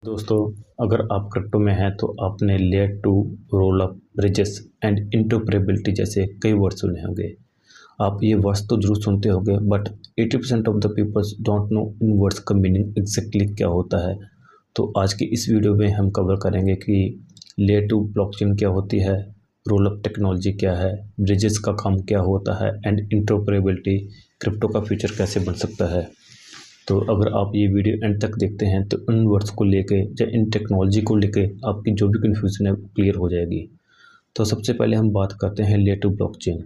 दोस्तों, अगर आप क्रिप्टो में हैं तो आपने layer two, roll up, bridges and interoperability जैसे कई वर्ड सुने होंगे। आप ये वर्ड्स तो जरूर सुनते होंगे, but 80% of the peoples don't know इन वर्ड्स का मीनिंग एग्जैक्टली क्या होता है। तो आज की इस वीडियो में हम कवर करेंगे कि लेयर टू ब्लॉकचेन क्या होती है, रोल अप टेक्नोलॉजी क्या है, ब्रिजेस का काम क्या होता है एंड इंटरऑपरेबिलिटी, क्रिप्टो का फ्यूचर कैसे बन सकता है। तो अगर आप ये वीडियो एंड तक देखते हैं तो इन वर्ड्स को लेके या इन टेक्नोलॉजी को लेके आपकी जो भी कन्फ्यूजन है वो क्लियर हो जाएगी। तो सबसे पहले हम बात करते हैं लेयर टू ब्लॉकचेन।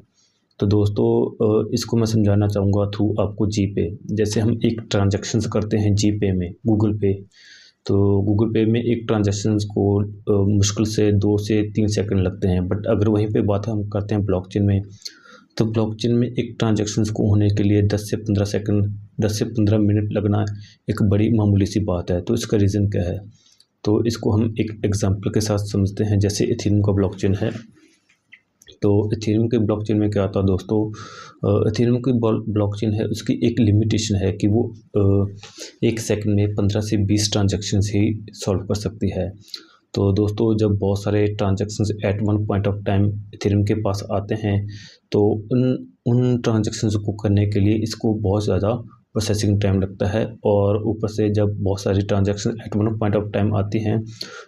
तो दोस्तों, इसको मैं समझाना चाहूँगा थ्रू आपको जीपे। जैसे हम एक ट्रांजैक्शंस करते हैं जीपे में, गूगल पे, तो गूगल पे में एक ट्रांजैक्शंस को मुश्किल से 2 से 3 सेकंड लगते हैं। बट अगर वहीं पे बात हम करते हैं ब्लॉकचेन में, तो ब्लॉकचेन में एक ट्रांजैक्शंस को होने के लिए 10 से 15 सेकंड, 10 से 15 मिनट लगना एक बड़ी मामूली सी बात है। तो इसका रीज़न क्या है, तो इसको हम एक एग्जांपल के साथ समझते हैं। जैसे इथेरियम का ब्लॉकचेन है, तो इथेरियम के ब्लॉकचेन में क्या आता है दोस्तों, इथेरियम की ब्लॉकचेन है, उसकी एक लिमिटेशन है कि वो एक सेकंड में 15 से 20 ट्रांजैक्शंस ही सॉल्व कर सकती है। तो दोस्तों, जब बहुत सारे transactions at one point of time Ethereum के पास आते हैं, तो उन ट्रांजैक्शंस को करने के लिए इसको बहुत ज़्यादा प्रोसेसिंग टाइम लगता है। और ऊपर से जब बहुत सारी transaction at one point of time आती हैं,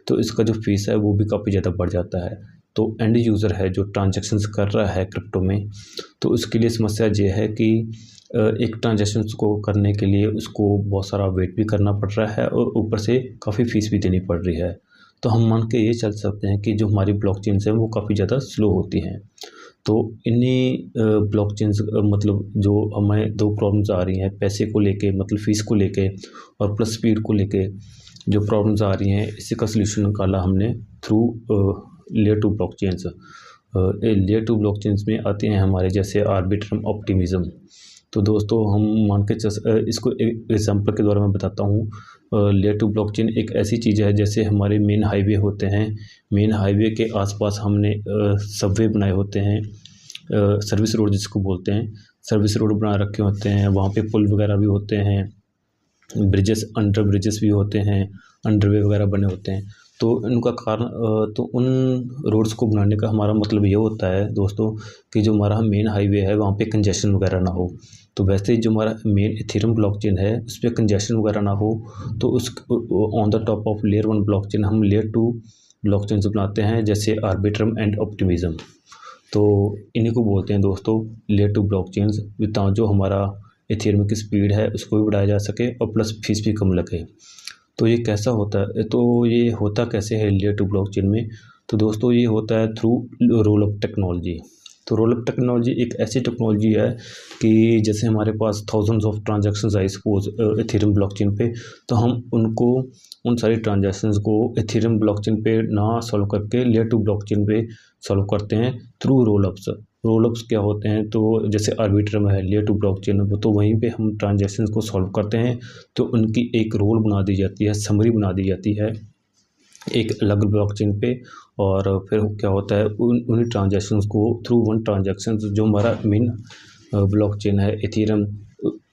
तो इसका जो फीस है वो भी काफ़ी ज़्यादा बढ़ जाता है। तो एंड यूज़र है जो ट्रांजैक्शंस कर रहा है क्रिप्टो में, तो उसके लिए समस्या ये है कि एक ट्रांजैक्शन को करने के लिए उसको बहुत सारा वेट भी करना पड़ रहा है और ऊपर से काफ़ी फ़ीस भी देनी पड़ रही है। तो हम मान के ये चल सकते हैं कि जो हमारी ब्लॉकचेन्स हैं वो काफ़ी ज़्यादा स्लो होती हैं। तो इन्हीं ब्लॉकचेन्स मतलब जो हमें 2 प्रॉब्लम्स आ रही हैं, पैसे को लेके मतलब फ़ीस को लेके और प्लस स्पीड को लेके जो प्रॉब्लम्स आ रही हैं, इसी का सलूशन निकाला हमने through layer two blockchains. Layer two blockchains में आते हैं हमारे जैसे आर्बिट्रम, ऑप्टिमिज्म। तो दोस्तों, हम मान के इसको एक एग्जांपल के द्वारा मैं बताता हूँ। लेयर टू ब्लॉकचेन एक ऐसी चीज़ है जैसे हमारे मेन हाईवे होते हैं, मेन हाईवे के आसपास हमने सबवे बनाए होते हैं, सर्विस रोड जिसको बोलते हैं, सर्विस रोड बना रखे होते हैं। वहाँ पे पुल वगैरह भी होते हैं, ब्रिजेस, अंडर ब्रिजेस भी होते हैं, अंडरवे वगैरह बने होते हैं। तो इनका कारण तो उन रोड्स को बनाने का हमारा मतलब ये होता है दोस्तों कि जो हमारा मेन हाईवे है वहाँ पे कंजेशन वगैरह ना हो। तो वैसे ही जो हमारा मेन इथेरियम ब्लॉकचेन है उस पर कंजेशन वगैरह ना हो, तो उस on the top of layer 1 blockchain हम लेयर 2 ब्लॉकचेन बनाते हैं, जैसे आर्बिट्रम एंड ऑप्टिमिज्म। तो इन्हीं को बोलते हैं दोस्तों लेयर 2 ब्लॉकचेन्स, ताकि जो हमारा इथेरियम की स्पीड है उसको भी बढ़ाया जा सके और प्लस फीस भी कम लगे। तो ये कैसा होता है, तो ये होता कैसे है लेयर टू ब्लॉकचेन में, तो दोस्तों ये होता है थ्रू रोल अप टेक्नोलॉजी। तो रोल अप टेक्नोलॉजी एक ऐसी टेक्नोलॉजी है कि जैसे हमारे पास thousands of transactions I suppose Ethereum blockchain पे, तो हम उनको उन सारी ट्रांजैक्शंस को इथेरियम ब्लॉकचेन पे ना सॉल्व करके लेयर टू ब्लॉकचेन पे सॉल्व करते हैं through roll ups. Roll ups क्या होते हैं, तो जैसे आर्बिट्रम है, लेयर टू ब्लॉकचेन है, तो वहीं पे हम ट्रांजैक्शंस को सॉल्व करते हैं। तो उनकी एक रोल बना दी जाती है, समरी बना दी जाती है एक अलग ब्लॉकचेन पे। और फिर क्या होता है, उन्हीं ट्रांजैक्शंस को थ्रू वन ट्रांजैक्शन जो हमारा मेन ब्लॉकचेन है इथेरियम,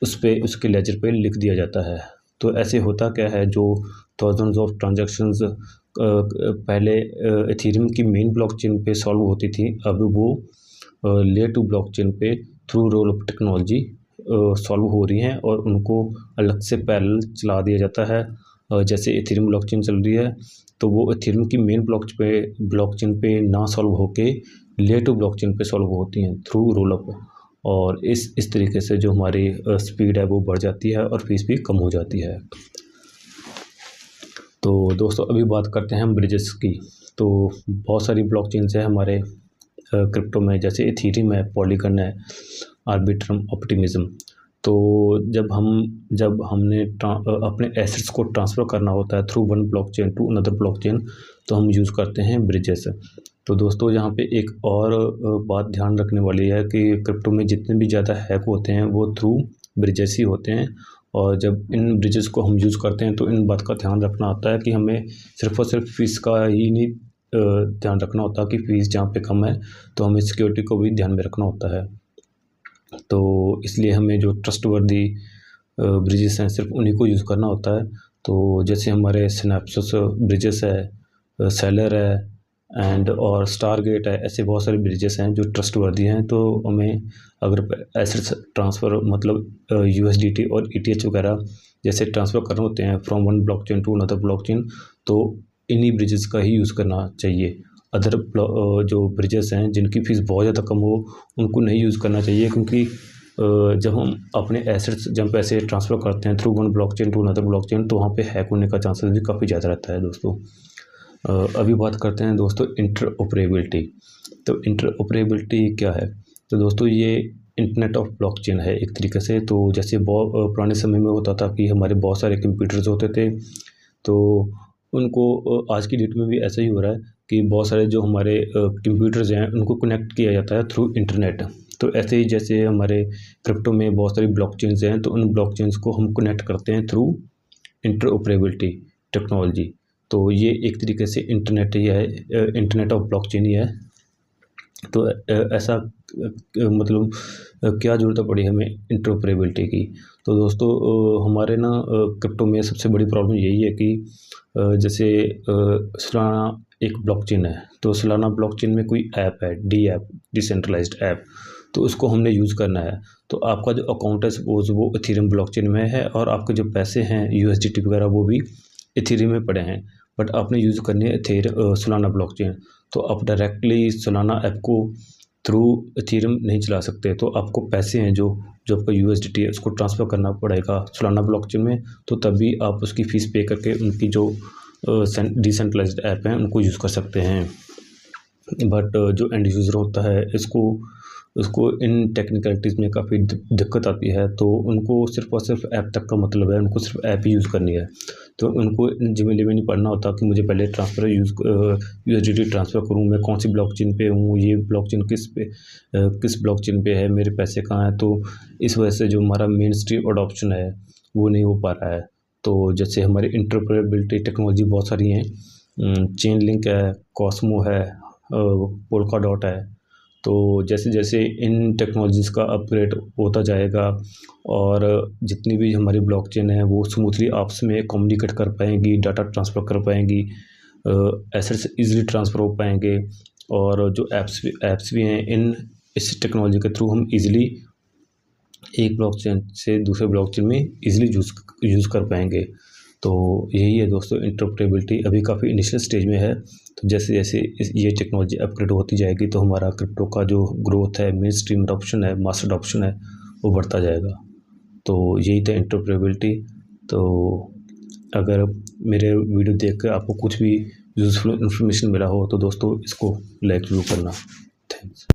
उस पे उसके लेजर पे लिख दिया जाता है। तो ऐसे होता क्या है, जो थाउजेंड्स ऑफ ट्रांजैक्शंस पहले इथेरियम की मेन ब्लॉकचेन पे सॉल्व होती थी, अब वो लेयर टू ब्लॉकचेन पे through roll up technology solve हो रही हैं और उनको अलग से पैरेलल चला दिया जाता है। जैसे इथेरियम ब्लॉकचेन चल रही है, तो वो इथेरियम की मेन ब्लॉकचेन पे ना सॉल्व होके लेयर टू ब्लॉकचेन पे सॉल्व होती हैं थ्रू रोल अप। और इस तरीके से जो हमारी स्पीड है वो बढ़ जाती है और फीस भी कम हो जाती है। तो दोस्तों, अभी बात करते हैं हम ब्रिजेस की। तो बहुत सारी ब्लॉकचेन्स है हमारे क्रिप्टो में, जैसे इथेरियम है, पॉलीगन है, आर्बिट्रम, ऑप्टिमिज्म। तो जब हमने अपने एसेट्स को ट्रांसफ़र करना होता है through one blockchain to another blockchain, तो हम यूज़ करते हैं ब्रिजेस। तो दोस्तों, यहाँ पे एक और बात ध्यान रखने वाली है कि क्रिप्टो में जितने भी ज़्यादा हैक होते हैं वो थ्रू ब्रिजेस ही होते हैं। और जब इन ब्रिजेस को हम यूज़ करते हैं तो इन बात का ध्यान रखना होता है कि हमें सिर्फ़ और सिर्फ फ़ीस का ही नहीं ध्यान रखना होता कि फ़ीस जहाँ पे कम है तो हमें सिक्योरिटी को भी ध्यान में रखना होता है। तो इसलिए हमें जो ट्रस्टवर्दी ब्रिजेस हैं सिर्फ उन्हीं को यूज़ करना होता है। तो जैसे हमारे सिनेप्सिस ब्रिजेस है, सेलर है एंड और स्टारगेट है, ऐसे बहुत सारे ब्रिजेस हैं जो ट्रस्टवर्दी हैं। तो हमें अगर एसेट्स ट्रांसफ़र मतलब यूएसडीटी और ईटीएच वगैरह जैसे ट्रांसफ़र करने होते हैं from one blockchain to another blockchain, तो इन्हीं ब्रिजेस का ही यूज़ करना चाहिए। अदर जो ब्रिजेस हैं जिनकी फ़ीस बहुत ज़्यादा कम हो, उनको नहीं यूज़ करना चाहिए, क्योंकि जब हम अपने एसेट्स जब पैसे ट्रांसफ़र करते हैं through one blockchain to another blockchain, तो वहाँ पे हैक होने का चांसेस भी काफ़ी ज़्यादा रहता है दोस्तों। अभी बात करते हैं दोस्तों इंटरऑपरेबिलिटी। तो इंटरऑपरेबिलिटी क्या है? तो दोस्तों ये इंटरनेट ऑफ ब्लॉकचेन है एक तरीके से। तो जैसे बहुत पुराने समय में होता था कि हमारे बहुत सारे कंप्यूटर्स होते थे, तो उनको आज की डेट में भी ऐसा ही हो रहा है कि बहुत सारे जो हमारे कंप्यूटर्स हैं उनको कनेक्ट किया जाता है थ्रू इंटरनेट। तो ऐसे ही जैसे हमारे क्रिप्टो में बहुत सारी ब्लॉकचेन्स हैं, तो उन ब्लॉकचेन्स को हम कनेक्ट करते हैं थ्रू इंटरऑपरेबिलिटी टेक्नोलॉजी। तो ये एक तरीके से इंटरनेट ही है, इंटरनेट ऑफ ब्लॉकचेन ही है। तो ऐसा मतलब क्या ज़रूरत पड़ी हमें इंटरऑपरेबिलिटी की? तो दोस्तों हमारे ना क्रिप्टो में सबसे बड़ी प्रॉब्लम यही है कि जैसे सोलाना एक ब्लॉकचेन है, तो सोलाना ब्लॉकचेन में कोई ऐप है, डिसेंट्रलाइज्ड ऐप, तो उसको हमने यूज़ करना है। तो आपका जो अकाउंट है सपोज़ वो इथेरियम ब्लॉकचेन में है, और आपके जो पैसे हैं यूएसडीटी वगैरह वो भी इथेरियम में पड़े हैं, बट आपने यूज़ करनी है सोलाना ब्लॉकचेन। तो आप डायरेक्टली सोलाना ऐप को थ्रू इथेरियम नहीं चला सकते, तो आपको पैसे हैं जो जो आपका यूएसडीटी है उसको ट्रांसफ़र करना पड़ेगा सोलाना ब्लॉकचेन में, तो तभी आप उसकी फ़ीस पे करके उनकी जो डिसेंट्रलाइज्ड ऐप हैं उनको यूज़ कर सकते हैं। बट जो एंड यूज़र होता है उसको इन टेक्निकलिटीज़ में काफ़ी दिक्कत आती है, तो उनको सिर्फ़ और सिर्फ ऐप तक का मतलब है, उनको सिर्फ ऐप ही यूज़ करनी है। तो उनको जिम्मे में नहीं पढ़ना होता कि मुझे पहले यूएसडीटी ट्रांसफ़र करूँ, मैं कौन सी ब्लॉकचेन पे हूँ, ये ब्लॉकचेन किस ब्लॉकचेन पे है, मेरे पैसे कहाँ हैं। तो इस वजह से जो हमारा मेन स्ट्रीम अडॉप्शन है वो नहीं हो पा रहा है। तो जैसे हमारी इंटरऑपरेबिलिटी टेक्नोलॉजी बहुत सारी हैं, चेन लिंक है, कॉस्मो है, पोल्का डॉट है। तो जैसे जैसे इन टेक्नोलॉजीज़ का अपग्रेड होता जाएगा और जितनी भी हमारी ब्लॉकचेन है वो स्मूथली आपस में कम्युनिकेट कर पाएंगी, डाटा ट्रांसफ़र कर पाएंगी, एसेट्स इजीली ट्रांसफ़र हो पाएंगे, और जो ऐप्स भी हैं इस टेक्नोलॉजी के थ्रू हम इजीली एक ब्लॉकचेन से दूसरे ब्लॉकचेन में इजीली यूज़ कर पाएंगे। तो यही है दोस्तों इंटरऑपरेबिलिटी, अभी काफ़ी इनिशियल स्टेज में है। तो जैसे जैसे ये टेक्नोलॉजी अपग्रेड होती जाएगी तो हमारा क्रिप्टो का जो ग्रोथ है, मेन स्ट्रीम अडॉप्शन है, मास अडॉप्शन है, वो बढ़ता जाएगा। तो यही था इंटरऑपरेबिलिटी। तो अगर मेरे वीडियो देख कर आपको कुछ भी यूज़फुल इन्फॉर्मेशन मिला हो तो दोस्तों इसको लाइक ज़रूर करना। थैंक्स।